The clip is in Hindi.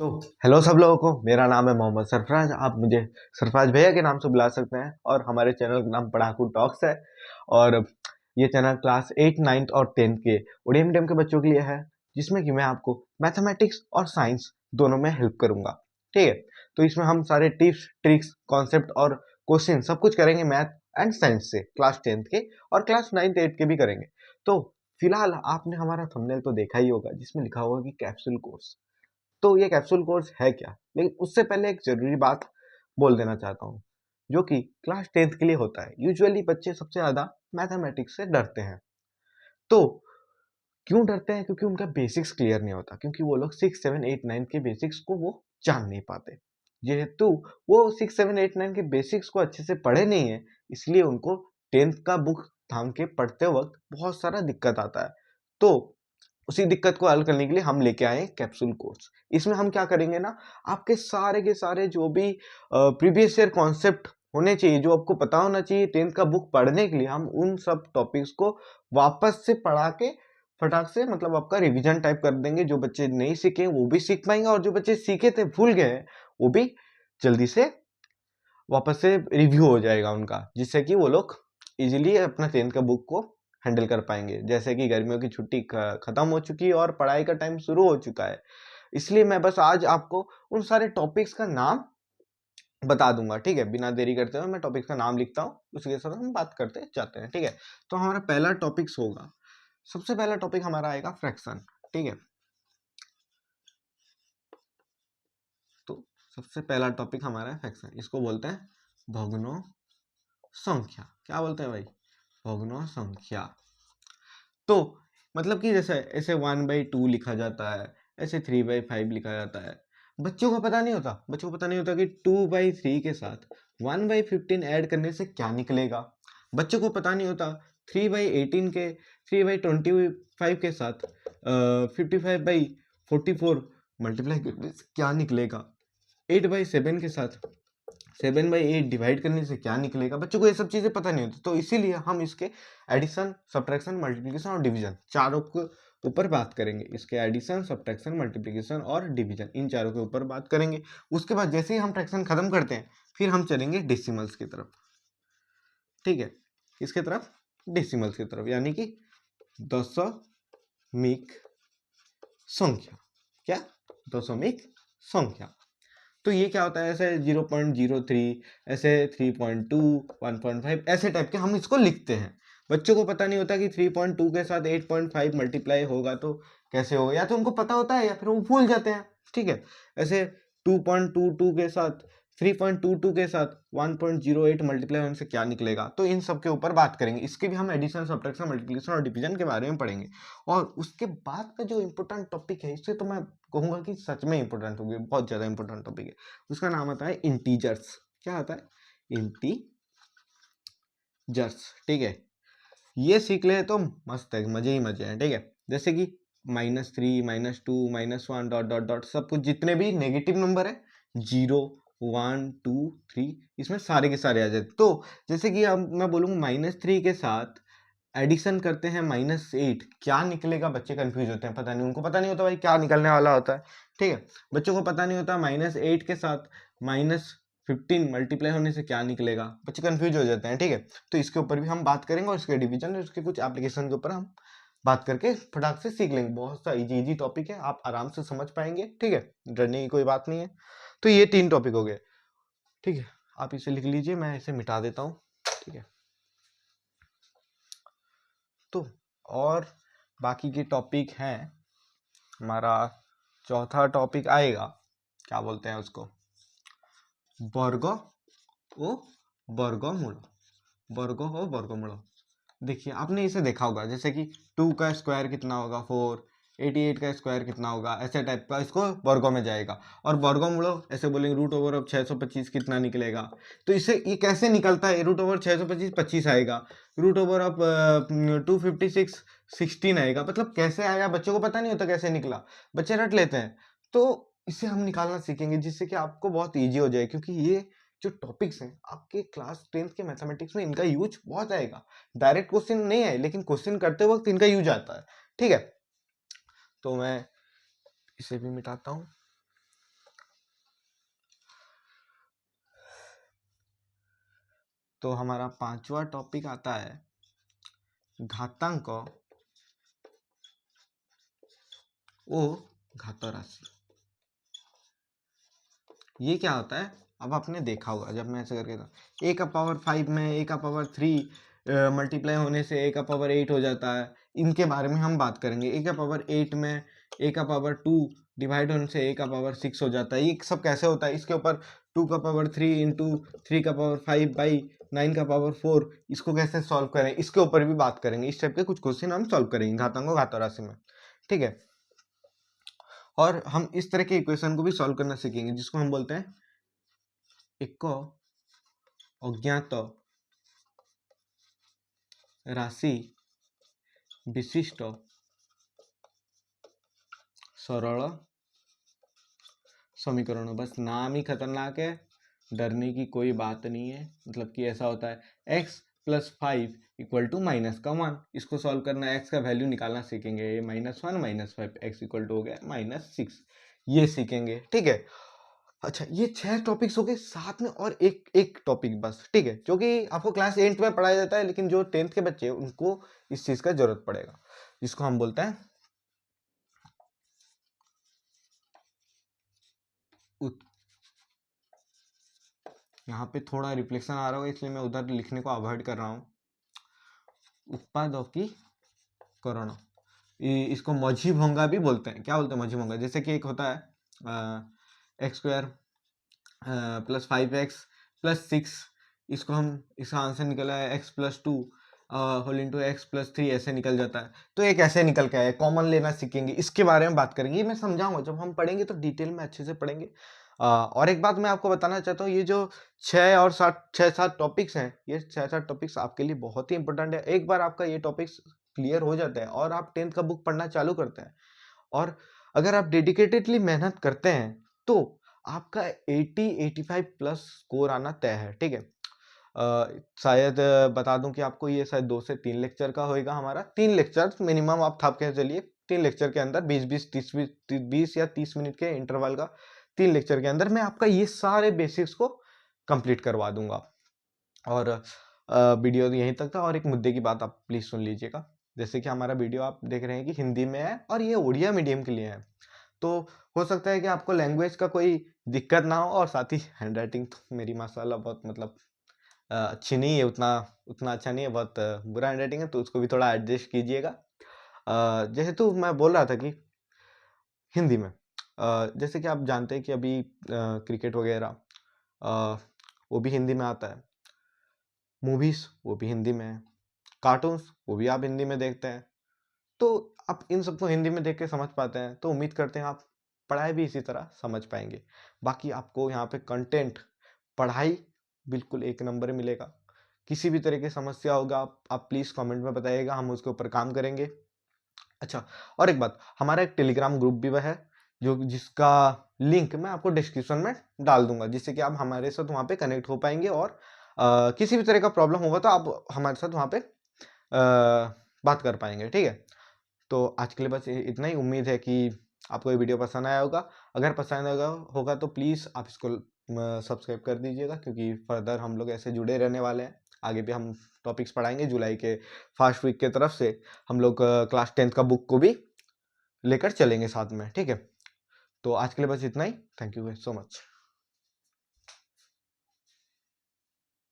तो हेलो सब लोगों को, मेरा नाम है मोहम्मद सरफराज। आप मुझे सरफराज भैया के नाम से बुला सकते हैं और हमारे चैनल का नाम पढ़ाकू टॉक्स है। और ये चैनल क्लास 8, 9 और 10 के उड़िया मीडियम के बच्चों के लिए है, जिसमें कि मैं आपको मैथमेटिक्स और साइंस दोनों में हेल्प करूंगा। ठीक है, तो इसमें हम सारे टिप्स, ट्रिक्स, कॉन्सेप्ट और क्वेश्चन सब कुछ करेंगे मैथ एंड साइंस से, क्लास 10 के और क्लास 9, 8 के भी करेंगे। तो फिलहाल आपने हमारा थंबनेल तो देखा ही होगा, जिसमें लिखा होगा कि कैप्सूल कोर्स। तो ये कैप्सूल कोर्स है क्या? लेकिन उससे पहले एक जरूरी बात बोल देना चाहता हूँ, जो कि क्लास 10th के लिए होता है। यूजुअली बच्चे सबसे ज्यादा मैथमेटिक्स से डरते हैं। तो क्यों डरते हैं? क्योंकि उनका बेसिक्स क्लियर नहीं होता, क्योंकि वो लोग 6, 7, 8, 9 के बेसिक्स को वो जान नहीं पाते। जेहेतु वो 6, 7, 8, 9 के बेसिक्स को अच्छे से पढ़े नहीं है, इसलिए उनको 10th का बुक थाम के पढ़ते वक्त बहुत सारा दिक्कत आता है। तो उसी दिक्कत को हल करने के लिए हम लेके आए कैप्सूल कोर्स। इसमें हम क्या करेंगे ना, आपके सारे के सारे जो भी प्रीवियस ईयर कॉन्सेप्ट होने चाहिए, जो आपको पता होना चाहिए 10th का बुक पढ़ने के लिए, हम उन सब टॉपिक्स को वापस से पढ़ा के फटाक से मतलब आपका रिवीजन टाइप कर देंगे। जो बच्चे नहीं सीखे वो भी सीख पाएंगे, और जो बच्चे सीखे थे भूल गए हैं वो भी जल्दी से वापस से रिव्यू हो जाएगा उनका, जिससे कि वो लोग इजीली अपना 10th का बुक को हैंडल कर पाएंगे। जैसे कि गर्मियों की छुट्टी खत्म हो चुकी है और पढ़ाई का टाइम शुरू हो चुका है, इसलिए मैं बस आज आपको उन सारे टॉपिक्स का नाम बता दूंगा। ठीक है, बिना देरी करते हुए मैं टॉपिक्स का नाम लिखता हूँ, उसके साथ हम बात करते जाते हैं। ठीक है, तो हमारा पहला टॉपिक्स होगा, सबसे पहला टॉपिक हमारा आएगा फ्रैक्शन। ठीक है, तो सबसे पहला टॉपिक हमारा है फ्रैक्शन। इसको बोलते हैं भग्नो संख्या। क्या बोलते हैं भाई? भग्नो संख्या। तो मतलब कि जैसे ऐसे 1/2 लिखा जाता है, ऐसे 3/5 लिखा जाता है। बच्चों को पता नहीं होता कि 2/3 के साथ 1/15 ऐड करने से क्या निकलेगा। बच्चों को पता नहीं होता 3/18 के 3/25 के साथ 55/44 मल्टीप्लाई करने से क्या निकलेगा। 8/7 के साथ 7/8 डिवाइड करने से क्या निकलेगा। बच्चों को ये सब चीजें पता नहीं होती, तो इसीलिए हम इसके एडिशन, सब्ट्रैक्शन, मल्टीप्लिकेशन और डिवीजन चारों के ऊपर बात करेंगे। इसके एडिशन, सब्ट्रैक्शन, मल्टीप्लिकेशन और डिवीजन, इन चारों के ऊपर बात करेंगे। उसके बाद जैसे ही हम फ्रैक्शन खत्म करते हैं, फिर हम चलेंगे डेसिमल्स की तरफ। ठीक है, इसके तरफ, डेसिमल्स की तरफ, यानी कि दशमिक संख्या। क्या? दशमिक संख्या। तो ये क्या होता है, ऐसे 0.03, ऐसे 3.2, 1.5, ऐसे टाइप के हम इसको लिखते हैं। बच्चों को पता नहीं होता कि 3.2 के साथ 8.5 मल्टीप्लाई होगा तो कैसे होगा, या तो उनको पता होता है या फिर वो भूल जाते हैं। ठीक है, ऐसे 2.22 के साथ 3.22 के साथ 1.08 मल्टीप्लाई होने से क्या निकलेगा। तो इन सब के ऊपर बात करेंगे। इसके भी हम एडिशन, सब्ट्रैक्शन, मल्टीप्लिकेशन और डिवीजन के बारे में पढ़ेंगे। और उसके बाद का जो इम्पोर्टेंट टॉपिक है, इससे तो मैं कहूंगा कि सच में इंपॉर्टेंट होगी, बहुत ज्यादा इंपॉर्टेंट टॉपिक है। उसका नाम आता है इंटीजर्स। क्या आता है? इंटीजर्स। ठीक है, ये सीख ले तो मस्त है, मजे ही मजे हैं। ठीक है, जैसे कि -3, -2, -1 डॉट डॉट डॉट, सब कुछ जितने भी नेगेटिव नंबर है, 0, 1, 2, 3, इसमें सारे के सारे आ जाते। तो जैसे कि अब मैं बोलूँगा -3 के साथ एडिशन करते हैं -8, क्या निकलेगा। बच्चे कंफ्यूज होते हैं, पता नहीं, उनको पता नहीं होता भाई क्या निकलने वाला होता है। ठीक है, बच्चों को पता नहीं होता -8 के साथ -15 मल्टीप्लाई होने से क्या निकलेगा। बच्चे कंफ्यूज हो जाते हैं। ठीक है, तो इसके ऊपर भी हम बात करेंगे, और इसके डिवीजन और उसके कुछ एप्लीकेशन के ऊपर हम बात करके फटाक से सीख लेंगे। बहुत सा इजी इजी टॉपिक है, आप आराम से समझ पाएंगे। ठीक है, डरने की कोई बात नहीं है। तो ये 3 टॉपिक हो गए। ठीक है, आप इसे लिख लीजिए, मैं इसे मिटा देता हूँ। ठीक है, तो और बाकी के टॉपिक हैं। हमारा चौथा टॉपिक आएगा, क्या बोलते हैं उसको, वर्ग ओ वर्गमूल। वर्ग ओ वर्गमूल। देखिए, आपने इसे देखा होगा, जैसे कि 2 का स्क्वायर कितना होगा 4, 88 का स्क्वायर कितना होगा, ऐसे टाइप का इसको वर्गों में जाएगा। और वर्गमूल ऐसे बोलेंगे √ऑफ 625 कितना निकलेगा। तो इसे ये कैसे निकलता है, √ऑफ 625 25 आएगा, √ऑफ 256 16 आएगा। मतलब कैसे आया, बच्चों को पता नहीं होता कैसे निकला, बच्चे रट लेते हैं। तो इसे हम निकालना सीखेंगे, जिससे कि आपको बहुत ईजी हो जाए, क्योंकि ये जो टॉपिक्स हैं आपके क्लास 10th के मैथमेटिक्स में, इनका यूज बहुत आएगा। डायरेक्ट क्वेश्चन नहीं है, लेकिन क्वेश्चन करते वक्त इनका यूज आता है। ठीक है, तो मैं इसे भी मिटाता हूं। तो हमारा 5वां टॉपिक आता है घातांक ओ घात राशि। ये क्या होता है, अब आपने देखा होगा जब मैं ऐसे करके था, ए का पावर 5 में ए का पावर 3 मल्टीप्लाई होने से ए का पावर 8 हो जाता है। इनके बारे में हम बात करेंगे। ए का पावर 8 में ए का पावर 2 डिवाइड होने से ए का पावर 6 हो जाता है। ये सब कैसे होता है, इसके ऊपर 2 का पावर 3 इंटू 3 का पावर 5 बाई 9 का पावर 4, इसको कैसे सॉल्व करें इसके ऊपर भी बात करेंगे। इस टाइप के कुछ क्वेश्चन हम सॉल्व करेंगे घातांक घात राशि में, ठीक है। और हम इस तरह के इक्वेशन को भी सॉल्व करना सीखेंगे जिसको हम बोलते हैं एक अज्ञात राशि विशिष्ट सरल समीकरण। बस नाम ही खतरनाक है, डरने की कोई बात नहीं है। मतलब कि ऐसा होता है x + 5 = -1। इसको सॉल्व करना है, x का वैल्यू निकालना सीखेंगे। -1 -5 x = हो गया -6, ये सीखेंगे, ठीक है। अच्छा, ये 6 टॉपिक्स हो गए, साथ में और एक टॉपिक बस, ठीक है, जो कि आपको क्लास 8 में पढ़ाया जाता है, लेकिन जो 10th के बच्चे हैं उनको इस चीज का जरूरत पड़ेगा, जिसको हम बोलते हैं यहाँ पे थोड़ा रिफ्लेक्शन आ रहा होगा इसलिए मैं उधर लिखने को अवॉइड कर रहा हूँ। उत्पादकीकरण, इसको मझी भोंगा भी बोलते हैं। क्या बोलते हैं मझी भोंगा? जैसे कि एक होता है x² + 5x + 6, इसको हम, इसका आंसर निकला है x + 2 होल इंटू x + 3, ऐसे निकल जाता है। तो एक ऐसे निकल के आया, कॉमन लेना सीखेंगे, इसके बारे में बात करेंगे। ये मैं समझाऊंगा, जब हम पढ़ेंगे तो डिटेल में अच्छे से पढ़ेंगे। और एक बात मैं आपको बताना चाहता हूँ, ये जो 6-7 टॉपिक्स हैं, ये 6-7 टॉपिक्स आपके लिए बहुत ही इंपॉर्टेंट है। एक बार आपका ये टॉपिक्स क्लियर हो जाता है और आप 10th का बुक पढ़ना चालू करते हैं, और अगर आप डेडिकेटेडली मेहनत करते हैं तो आपका 80-85 प्लस स्कोर आना तय है, ठीक है। शायद बता दूं कि आपको ये शायद 2 से 3 लेक्चर का होएगा हमारा। 3 लेक्चर मिनिमम आप थाप के चलिए। 3 लेक्चर के अंदर 20 या 30 मिनट के इंटरवल का 3 लेक्चर के अंदर मैं आपका ये सारे बेसिक्स को कंप्लीट करवा दूंगा। और वीडियो यहीं तक था। और एक मुद्दे की बात आप प्लीज सुन लीजिएगा। जैसे कि हमारा वीडियो आप देख रहे हैं कि हिंदी में है और ये उड़िया मीडियम के लिए है, तो हो सकता है कि आपको लैंग्वेज का कोई दिक्कत ना हो। और साथ ही हैंड राइटिंग तो मेरी माशाल्लाह बहुत मतलब अच्छी नहीं है, उतना उतना अच्छा नहीं है, बहुत बुरा हैंड राइटिंग है, तो उसको भी थोड़ा एडजस्ट कीजिएगा। जैसे तो मैं बोल रहा था कि हिंदी में जैसे कि आप जानते हैं कि अभी क्रिकेट वगैरह वो भी हिंदी में आता है, मूवीज वो भी हिंदी में है, कार्टून्स वो भी आप हिंदी में देखते हैं। तो आप इन सबको हिंदी में देख के समझ पाते हैं, तो उम्मीद करते हैं आप पढ़ाई भी इसी तरह समझ पाएंगे। बाकी आपको यहाँ पे कंटेंट पढ़ाई बिल्कुल एक नंबर मिलेगा। किसी भी तरह की समस्या होगा आप प्लीज़ कमेंट में बताइएगा, हम उसके ऊपर काम करेंगे। अच्छा, और एक बात, हमारा एक टेलीग्राम ग्रुप भी है जो जिसका लिंक मैं आपको डिस्क्रिप्शन में डाल दूंगा, जिससे कि आप हमारे साथ वहाँ पे कनेक्ट हो पाएंगे। और किसी भी तरह का प्रॉब्लम होगा तो आप हमारे साथ वहाँ पे बात कर पाएंगे, ठीक है। तो आज के लिए बस इतना ही। उम्मीद है कि आपको ये वीडियो पसंद आया होगा। अगर पसंद होगा तो प्लीज़ आप इसको सब्सक्राइब कर दीजिएगा, क्योंकि फर्दर हम लोग ऐसे जुड़े रहने वाले हैं। आगे भी हम टॉपिक्स पढ़ाएंगे। जुलाई के फर्स्ट वीक के तरफ से हम लोग क्लास 10th का बुक को भी लेकर चलेंगे साथ में, ठीक है। तो आज के लिए बस इतना ही। Thank you so much.